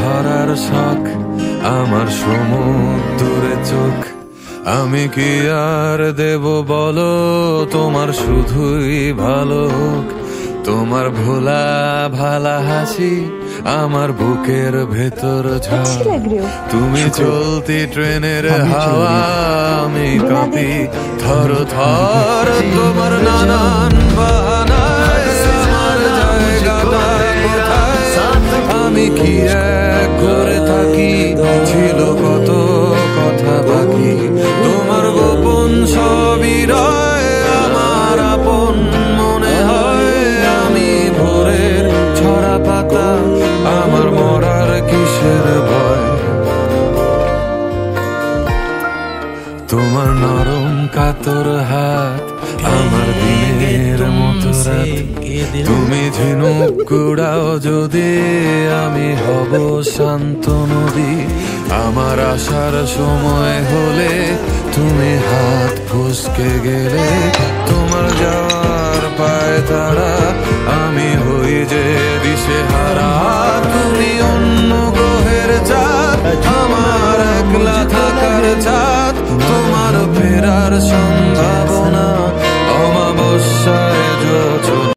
ধরার শখ, আমার সমুদ্রে চোখ। আমি কি আর দেব বলো, তোমার শুধুই ভালো হোক। তোমার ভোলা ভালা হাসি আমার বুকের ভেতর ঝাঁ। তুমি চলতি ট্রেনের হাওয়া, আমি কাঁপি থর থর। তোমার নানান বাহানায় আমার জায়গাটা কোথায়? আমি কি এক করে থাকি, ছিল কত কথা বাকি। তোমার গোপন ছবি রয় আমার আপন মনে হয়। আমি ভোরের ছড়া পাতা, আমার মরার কিসের ভয়? তোমার নরম কাতর হাত আমার দিনের মতো রাত। তুমি ঝিনুক কুড়াও যদি, আমি হব শান্ত নদী। আমার আসার সময় হলে তুমি হাত ফসকে গেলে। তোমার যাওয়ার পায় তারা, আমি হই যে